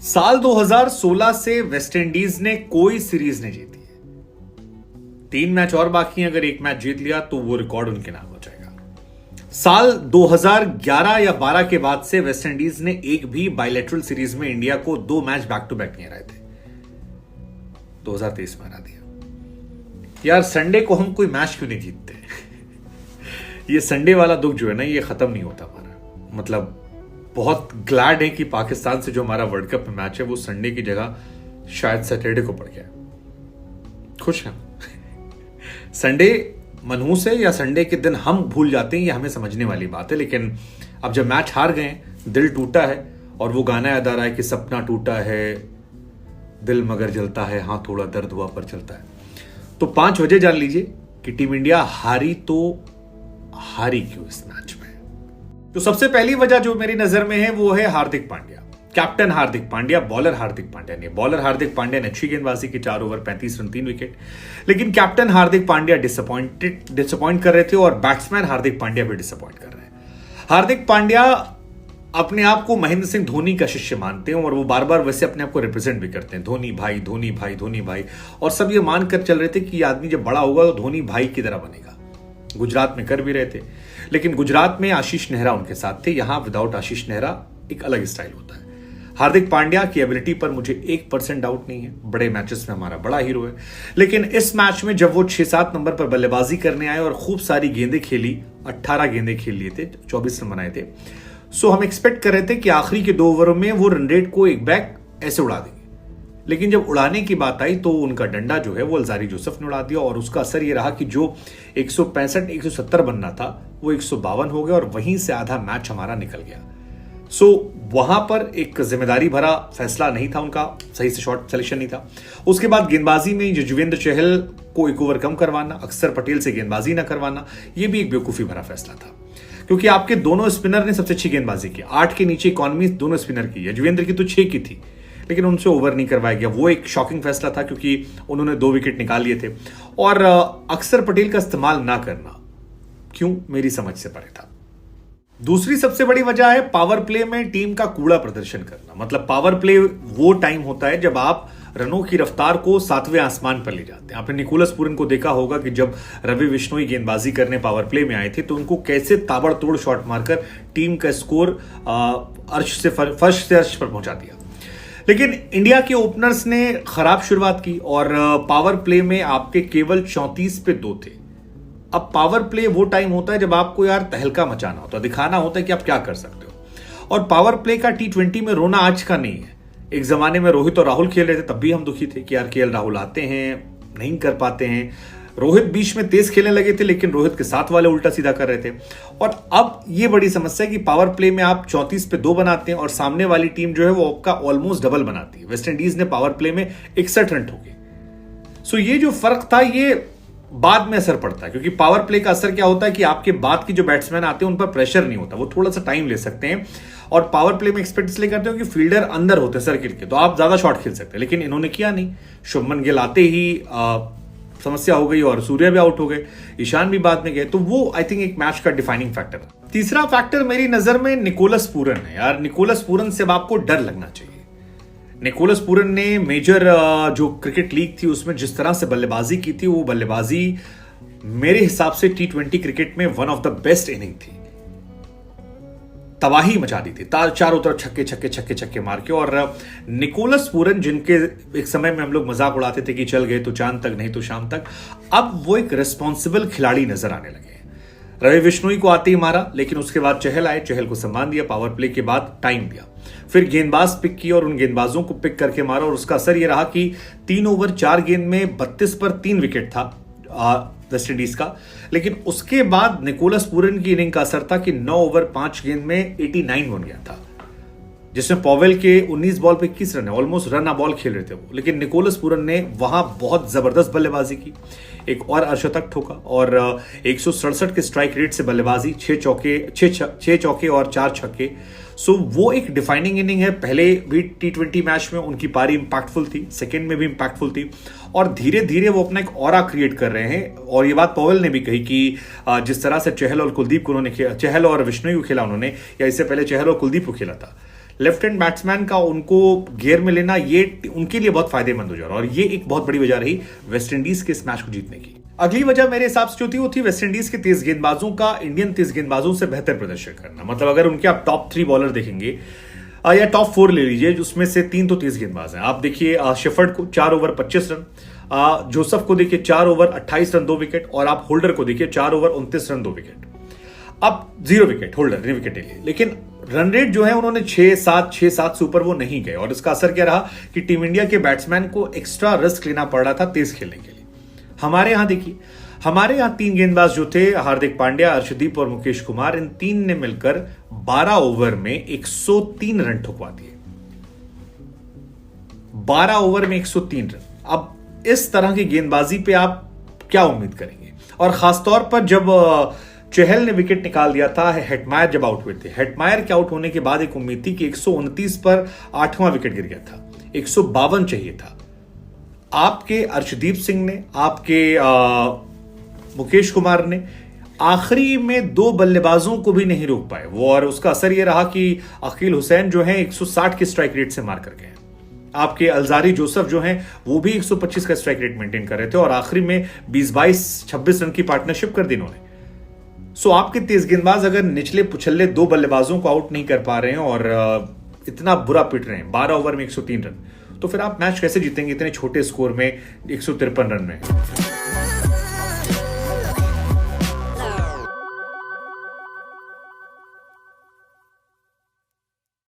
साल 2016 से वेस्टइंडीज ने कोई सीरीज नहीं जीती है। 3 मैच और बाकी हैं, अगर एक मैच जीत लिया तो वो रिकॉर्ड उनके नाम हो जाएगा। साल 2011 या 12 के बाद से वेस्टइंडीज ने एक भी बायलैटरल सीरीज में इंडिया को 2 मैच बैक टू बैक नहीं हराए थे। 2023 में हरा दिया। यार संडे को हम कोई मैच क्यों नहीं जीतते? ये संडे वाला दुख जो है ना, ये खत्म नहीं होता हमारा। मतलब बहुत ग्लैड है कि पाकिस्तान से जो हमारा वर्ल्ड कप में मैच है वो संडे की जगह शायद सैटरडे को पड़ गया। खुश हैं। संडे मनहूस है या संडे के दिन हम भूल जाते हैं, ये हमें समझने वाली बात है। लेकिन अब जब मैच हार गए, दिल टूटा है और वो गाना याद आ रहा है कि सपना टूटा है दिल मगर जलता है, हाँ थोड़ा दर्द हुआ पर चलता है। तो 5 वजह जान लीजिए कि टीम इंडिया हारी तो हारी क्यों इस मैच में। तो सबसे पहली वजह जो मेरी नजर में है वो है हार्दिक पांड्या। कैप्टन हार्दिक पांड्या, बॉलर हार्दिक पांड्या नहीं। बॉलर हार्दिक पांड्या ने अच्छी गेंदबाजी की, 4 ओवर 35 रन 3 विकेट। लेकिन कैप्टन हार्दिक पांड्या डिसअपॉइंट कर रहे थे और बैट्समैन हार्दिक पांड्या भी डिसअपॉइंट कर रहे हैं। हार्दिक पांड्या अपने आप को महेंद्र सिंह धोनी का शिष्य मानते हैं और वो बार बार वैसे अपने आप को रिप्रेजेंट भी करते हैं, धोनी भाई धोनी भाई धोनी भाई। और सब ये मानकर चल रहे थे कि आदमी जब बड़ा होगा तो धोनी भाई की तरह बनेगा। गुजरात में कर भी रहे थे, लेकिन गुजरात में आशीष नेहरा उनके साथ थे। यहां विदाउट आशीष नेहरा एक अलग स्टाइल होता है। हार्दिक पांड्या की एबिलिटी पर मुझे 1% डाउट नहीं है। बड़े मैचेस में हमारा बड़ा हीरो है। लेकिन इस मैच में जब वो 6-7 नंबर पर बल्लेबाजी करने आए और खूब सारी गेंदें खेली, 18 गेंदें खेल लिए थे, 24 रन बनाए थे। सो हम एक्सपेक्ट कर रहे थे कि आखिरी के 2 ओवरों में वो रन रेट को एक बैक ऐसे उड़ा देंगे। लेकिन जब उड़ाने की बात आई तो उनका डंडा जो है वो अलजारी जोसेफ ने उड़ा दिया और उसका असर ये रहा कि जो 165-170 बनना था वो 152 हो गया और वहीं से आधा मैच हमारा निकल गया। सो वहां पर एक जिम्मेदारी भरा फैसला नहीं था उनका, सही से शॉट सिलेक्शन नहीं था। उसके बाद गेंदबाजी में युजवेंद्र चहल को 1 ओवर कम करवाना, अक्षर पटेल से गेंदबाजी ना करवाना, यह भी एक बेवकूफी भरा फैसला था। क्योंकि आपके दोनों स्पिनर ने सबसे अच्छी गेंदबाजी की, 8 के नीचे इकॉनमी दोनों स्पिनर की। युजवेंद्र की तो 6 की थी, लेकिन उनसे ओवर नहीं करवाया गया। वो एक शॉकिंग फैसला था क्योंकि उन्होंने 2 विकेट निकाल लिए थे। और अक्षर पटेल का इस्तेमाल ना करना क्यों, मेरी समझ से परे था। दूसरी सबसे बड़ी वजह है पावर प्ले में टीम का कूड़ा प्रदर्शन करना। मतलब पावर प्ले वो टाइम होता है जब आप रनों की रफ्तार को 7वें आसमान पर ले जाते हैं। आपने निकोलस पूरन को देखा होगा कि जब रवि बिश्नोई गेंदबाजी करने पावर प्ले में आए थे तो उनको कैसे ताबड़तोड़ शॉट मारकर टीम का स्कोर फर्श से अर्श पर पहुंचा दिया। लेकिन इंडिया के ओपनर्स ने खराब शुरुआत की और पावर प्ले में आपके केवल 34 पे 2 थे। अब पावर प्ले वो टाइम होता है जब आपको यार तहलका मचाना होता है, दिखाना होता है कि आप क्या कर सकते हो। और पावर प्ले का T20 में रोना आज का नहीं है। एक जमाने में रोहित और राहुल खेल रहे थे, तब भी हम दुखी थे कि यार KL राहुल आते हैं, नहीं कर पाते हैं। रोहित बीच में तेज खेलने लगे थे, लेकिन रोहित के साथ वाले उल्टा सीधा कर रहे थे। और अब ये बड़ी समस्या है कि पावर प्ले में आप 34 पे 2 बनाते हैं और सामने वाली टीम जो है वो आपका ऑलमोस्ट डबल बनाती है। वेस्टइंडीज ने पावर प्ले में 61 रन ठोके। सो ये जो फर्क था ये बाद में असर पड़ता है, क्योंकि पावर प्ले का असर क्या होता है कि आपके बाद की जो बैट्समैन आते हैं उन पर प्रेशर नहीं होता, वो थोड़ा सा टाइम ले सकते हैं। और पावर प्ले में एक्सपेक्ट इसलिए करते हो कि फील्डर अंदर होते हैं सर्किल के, तो आप ज्यादा शॉट खेल सकते हैं। लेकिन इन्होंने किया नहीं। शुभमन गिल आते ही समस्या हो गई और सूर्य भी आउट हो गए, ईशान भी बाद में गए। तो वो आई थिंक एक मैच का डिफाइनिंग फैक्टर है। तीसरा फैक्टर मेरी नजर में निकोलस पूरन है। यार निकोलस पूरन से अब आपको डर लगना चाहिए। निकोलस पूरन ने मेजर जो क्रिकेट लीग थी उसमें जिस तरह से बल्लेबाजी की थी, वो बल्लेबाजी मेरे हिसाब से T20 क्रिकेट में one of the best inning थी। तबाही मचा दी थी, चारों तरफ छक्के छक्के छक्के छक्के मार के। और निकोलस पूरन जिनके एक समय में हम लोग मजाक उड़ाते थे कि चल गए तो चांद तक, नहीं तो शाम तक, अब वो एक रिस्पॉन्सिबल खिलाड़ी नजर आने लगे हैं। रवि बिश्नोई को आते ही मारा, लेकिन उसके बाद चहल आए, चहल को सम्मान दिया, पावर प्ले के बाद टाइम दिया, फिर गेंदबाज पिक किए और उन गेंदबाजों को पिक करके मारा। और उसका असर यह रहा कि 3 ओवर 4 गेंद में 32 पर 3 विकेट था वेस्टइंडीज का। लेकिन उसके बाद निकोलस पूरन की इनिंग का असर था कि 9 ओवर 5 गेंद में 89 बन गया था, जिसमें पॉवेल के 19 बॉल पे 21 रन है, ऑलमोस्ट रन अ बॉल खेल रहे थे वो। लेकिन निकोलस पूरन ने वहां बहुत जबरदस्त बल्लेबाजी की, एक और अर्धशतक ठोका और 167 के स्ट्राइक रेट से बल्लेबाजी, 6 चौके और 4 छक्के। सो वो एक डिफाइनिंग इनिंग है। पहले भी T20 मैच में उनकी पारी इंपैक्टफुल थी, सेकेंड में भी इंपैक्टफुल थी और धीरे धीरे वो अपना एक ऑरा क्रिएट कर रहे हैं। और ये बात पॉवेल ने भी कही कि जिस तरह से चहल और कुलदीप को उन्होंने चहल और बिश्नोई को खेला उन्होंने, या इससे पहले चहल और कुलदीप को खेला था, लेफ्ट हैंड बैट्समैन का उनको गियर में लेना ये उनके लिए बहुत फायदेमंद हो जा रहा है, और ये एक बहुत बड़ी वजह रही वेस्ट इंडीज के इस मैच को जीतने की। अगली वजह मेरे हिसाब से जो थी वो थी वेस्ट इंडीज के तेज गेंदबाजों का इंडियन तेज गेंदबाजों से बेहतर प्रदर्शन करना। मतलब अगर उनके आप टॉप 3 बॉलर देखेंगे या टॉप 4 ले लीजिए, उसमें से 3 तो तेज गेंदबाज हैं। आप देखिए शेफर्ड को 4 ओवर 25 रन, जोसेफ को देखिए 4 ओवर 28 रन 2 विकेट, और आप होल्डर को देखिए 4 ओवर 29 रन 2 विकेट। अब 0 विकेट होल्डर ने विकेट लिए, लेकिन रन रेट जो है उन्होंने 6-7 से ऊपर वो नहीं गए, और इसका असर क्या रहा कि टीम इंडिया के बैट्समैन को एक्स्ट्रा रिस्क लेना पड़ रहा था तेज खेलने के लिए। हमारे यहां देखिए, हमारे यहां 3 गेंदबाज जो थे, हार्दिक पांड्या, अर्शदीप और मुकेश कुमार, इन 3 ने मिलकर 12 ओवर में 103 रन ठुकवा दिए। 12 ओवर में 103 रन। अब इस तरह की गेंदबाजी पे आप क्या उम्मीद करेंगे? और खासतौर पर जब चहल ने विकेट निकाल दिया था, हेटमायर जब आउट हुए थे, हेटमायर के आउट होने के बाद एक उम्मीद थी कि 129 पर 8वां विकेट गिर गया था, 152 चाहिए था। आपके अर्शदीप सिंह ने, आपके मुकेश कुमार ने आखिरी में 2 बल्लेबाजों को भी नहीं रोक पाए वो, और उसका असर यह रहा कि अकील हुसैन जो है 160 के स्ट्राइक रेट से मार कर गए। आपके अलजारी जोसेफ जो हैं वो भी 125 का स्ट्राइक रेट मेंटेन कर रहे थे, और आखिरी में 20-22-26 रन की पार्टनरशिप कर दी इन्होंने। सो आपके तेज गेंदबाज अगर निचले पुछल्ले 2 बल्लेबाजों को आउट नहीं कर पा रहे हैं और इतना बुरा पिट रहे हैं 12 ओवर में 103 रन, तो फिर आप मैच कैसे जीतेंगे इतने छोटे स्कोर में 153 रन में?